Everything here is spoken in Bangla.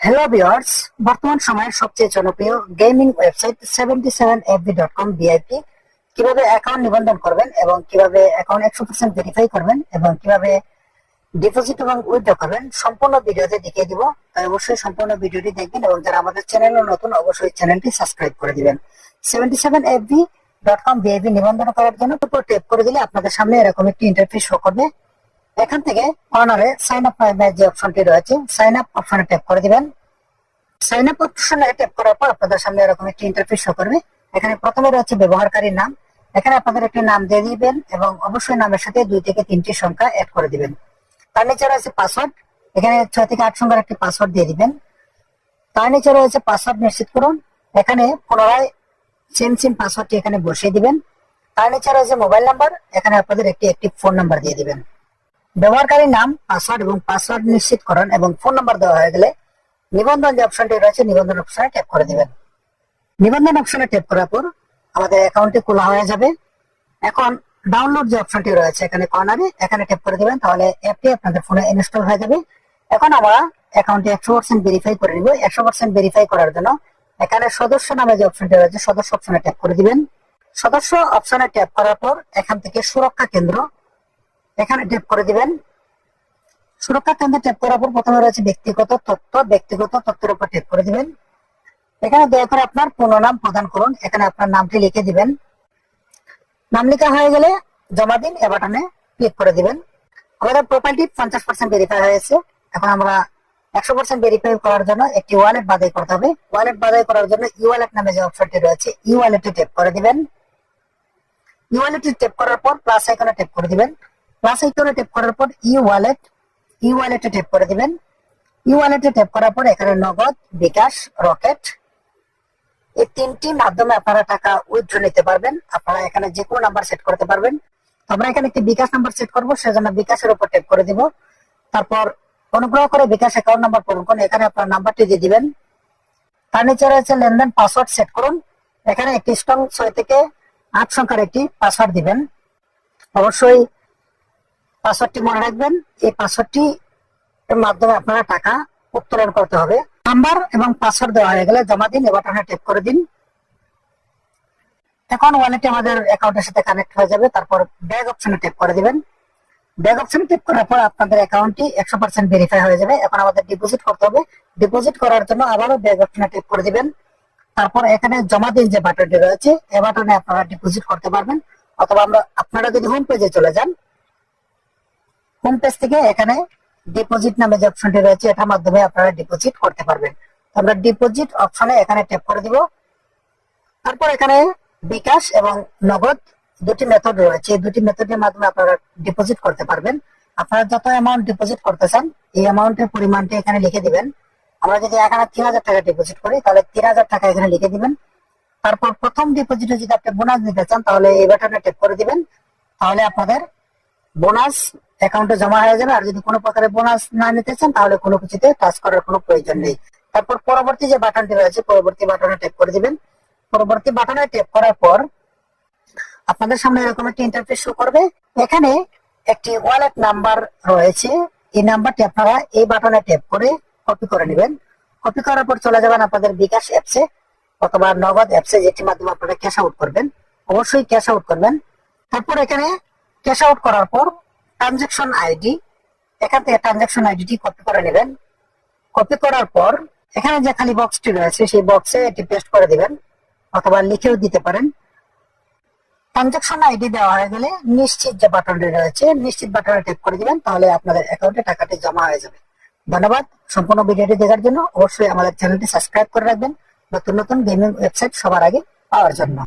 হ্যালো ভিউয়ার্স, বর্তমান সময়ের সবচেয়ে জনপ্রিয় গেমিং ওয়েবসাইট 77fb.com ভিআইপি কিভাবে অ্যাকাউন্ট নিবন্ধন করবেন এবং কিভাবে অ্যাকাউন্ট 100% ভেরিফাই করবেন এবং কিভাবে ডিপোজিট এবং উইথড্র করবেন সম্পূর্ণ ভিডিওতে দেখিয়ে দিব। তাই অবশ্যই সম্পূর্ণ ভিডিওটি দেখবেন এবং যারা আমাদের চ্যানেলে নতুন অবশ্যই চ্যানেলটি সাবস্ক্রাইব করে দিবেন। 77fb.com ভিআইপি নিবন্ধন করার জন্য উপর ট্যাপ করে দিলে আপনাদের সামনে এরকম একটি ইন্টারফেস শো করবে। এখান থেকে কর্নারে সাইন আপ যে অপশনটি রয়েছে সাইন আপ অপশনে ট্যাপ করে দিবেন। সাইন আপ অপশনে ট্যাপ করার পর আপনাদের সামনে এরকম একটি ইন্টারফেস শো করবে। এখানে প্রথমে রয়েছে ব্যবহারকারীর নাম, এখানে আপনাদের একটি নাম দিয়ে দিবেন এবং অবশ্যই নামের সাথে 2 থেকে 3টি সংখ্যা অ্যাড করে দিবেন। তার নিচে রয়েছে পাসওয়ার্ড, এখানে 6 থেকে 8 সংখ্যার একটি পাসওয়ার্ড দিয়ে দিবেন। তার নিচে রয়েছে পাসওয়ার্ড নিশ্চিত করুন, এখানে পুনরায় সেম পাসওয়ার্ডটি এখানে বসিয়ে দিবেন। তার নিচে রয়েছে মোবাইল নাম্বার, এখানে আপনাদের একটি অ্যাক্টিভ ফোন নাম্বার দিয়ে দিবেন। ব্যবহারকারীর নাম, পাসওয়ার্ড এবং পাসওয়ার্ড নিশ্চিতকরণ এবং ফোন নাম্বার দেওয়া হয়ে গেলে নিবন্ধন যে অপশনটি রয়েছে নিবন্ধন অপশনে ট্যাপ করে দিবেন। নিবন্ধন অপশনে ট্যাপ করার পর আমাদের অ্যাকাউন্টটি খোলা হয়ে যাবে। এখন ডাউনলোড যে অপশনটি রয়েছে এখানে কর্নারে এখানে ট্যাপ করে দিবেন, তাহলে অ্যাপটি আপনাদের ফোনে ইনস্টল হয়ে যাবে। এখন আমরা অ্যাকাউন্টটি 100% ভেরিফাই করে নিব। 100% ভেরিফাই করার জন্য এখানে সদস্য নামে যে অপশনটি রয়েছে সদস্য অপশনে ট্যাপ করে দিবেন। সদস্য অপশনে ট্যাপ করার পর এখান থেকে সুরক্ষা কেন্দ্র এখানে ট্যাপ করে দিবেন। সুরক্ষা কেন্দ্রে ট্যাপ করার পর প্রথমে রয়েছে ব্যক্তিগত তথ্যের উপর ট্যাপ করে দিবেন। এখানে দয়া করে আপনার পূর্ণ নাম প্রদান করুন, এখানে আপনার নামটি লিখে দিবেন। নাম লেখা হয়ে গেলে জমা দিন এ বাটনে ক্লিক করে দিবেন। আমাদের প্রোফাইলটি 50% ভেরিফাই হয়েছে। এখন আমরা 100% ভেরিফাই করার জন্য একটি ওয়ালেট বাছাই করতে হবে। ওয়ালেট বাছাই করার জন্য ই ওয়ালেট নামে যে অপশনটি রয়েছে ই ওয়ালেটে ট্যাপ করে দিবেন। ই ওয়ালেটে ট্যাপ করার পর প্লাস আইকনে ট্যাপ করে দিবেন। প্লাস আইকনে ট্যাপ করার পর ই ওয়ালেটে ট্যাপ করে দিবেন। ই ওয়ালেটে ট্যাপ করার পর এখানে নগদ, বিকাশ, রকেট এই 3টি মাধ্যমে আপনারা টাকা উইথড্র নিতে পারবেন। আপনারা এখানে যে কোনো নাম্বার সেট করতে পারবেন। আমরা এখানে একটি বিকাশ নাম্বার সেট করব, সেজন্য বিকাশের উপর ট্যাপ করে দিব। তারপর অনুগ্রহ করে বিকাশ অ্যাকাউন্ট নাম্বার পূরণ করুন, এখানে আপনার নাম্বারটি দিয়ে দিবেন। তার নিচে রয়েছে লেনদেন পাসওয়ার্ড সেট করুন, এখানে একটি স্ট্রং 6 থেকে 8 সংখ্যার একটি পাসওয়ার্ড দিবেন। অবশ্যই পাসওয়ার্ডটি মনে রাখবেন, এই পাসওয়ার্ডটি এর মাধ্যমে আপনারা টাকা উত্তোলন করতে হবে। নাম্বার এবং পাসওয়ার্ড দেওয়া হয়ে গেলে জমা দিন এ বাটনে ট্যাপ করে দিন। এখন ওয়ালেটে আমাদের অ্যাকাউন্টের সাথে কানেক্ট হয়ে যাবে। তারপর ব্যাক অপশনে ট্যাপ করে দিবেন। ব্যাক অপশনে ট্যাপ করার পর আপনাদের অ্যাকাউন্টটি 100% ভেরিফাই হয়ে যাবে। এখন আমাদের ডিপোজিট করতে হবে। ডিপোজিট করার জন্য আবারও ব্যাক অপশনে ট্যাপ করে দিবেন। তারপর এখানে জমা দিন যে বাটনটি রয়েছে এই বাটনে আপনারা ডিপোজিট করতে পারবেন, অথবা আপনারা যদি হোম পেজে চলে যান, হোম পেজ থেকে এখানে ডিপোজিট নামে যে অপশনটি রয়েছে এটার মাধ্যমে আপনারা ডিপোজিট করতে পারবেন। আমরা ডিপোজিট অপশনে এখানে ট্যাপ করে দিব। তারপর এখানে বিকাশ এবং নগদ 2টি মেথড রয়েছে, এই 2টি মেথডের মাধ্যমে আপনারা ডিপোজিট করতে পারবেন। আপনারা যত অ্যামাউন্ট ডিপোজিট করতে চান এই অ্যামাউন্টের পরিমাণটি এখানে লিখে দিবেন। আমরা যদি এখানে 3000 টাকা ডিপোজিট করি তাহলে 3000 টাকা এখানে লিখে দিবেন। তারপর প্রথম ডিপোজিটে যদি আপনি বোনাস দিতে চান তাহলে এই বাটনে ট্যাপ করে দিবেন, তাহলে আপনাদের বোনাস অ্যাকাউন্টে জমা হয়ে যাবে। আর যদি কোনো প্রকারের বোনাস না নিতে চান তাহলে কোনো কিছুতে টাচ করার কোনো প্রয়োজন নেই। তারপর পরবর্তী যে বাটনটি রয়েছে পরবর্তী বাটনে ট্যাপ করে দিবেন। পরবর্তী বাটনে ট্যাপ করার পর আপনাদের সামনে এরকম একটা ইন্টারফেস শো করবে। এখানে একটি ওয়ালেট নাম্বার রয়েছে, এই নাম্বারটি আপনারা এই বাটনে ট্যাপ করে কপি করে নেবেন। কপি করার পর চলে যাবেন আপনাদের বিকাশ অ্যাপসে অথবা নগদ অ্যাপসে, যেটির মাধ্যমে আপনারা ক্যাশ আউট করবেন। অবশ্যই ক্যাশ আউট করবেন। তারপর এখানে ক্যাশ আউট করার পর ট্রানজাকশন আইডি, এখান থেকে ট্রানজাকশন আইডিটি কপি করে নেবেন। কপি করার পর এখানে যে খালি বক্সটি রয়েছে সেই বক্সে এটি পেস্ট করে দিবেন অথবা লিখেও দিতে পারেন। ট্রানজাকশন আইডি দেওয়া হয়ে গেলে নিশ্চিত যে বাটনটি রয়েছে নিশ্চিত বাটনে ট্যাপ করে দিবেন, তাহলে আপনাদের অ্যাকাউন্টে টাকাটি জমা হয়ে যাবে। ধন্যবাদ সম্পূর্ণ ভিডিওটি দেখার জন্য। অবশ্যই আমাদের চ্যানেলটি সাবস্ক্রাইব করে রাখবেন নতুন নতুন গেমিং ওয়েবসাইট সবার আগে পাওয়ার জন্য।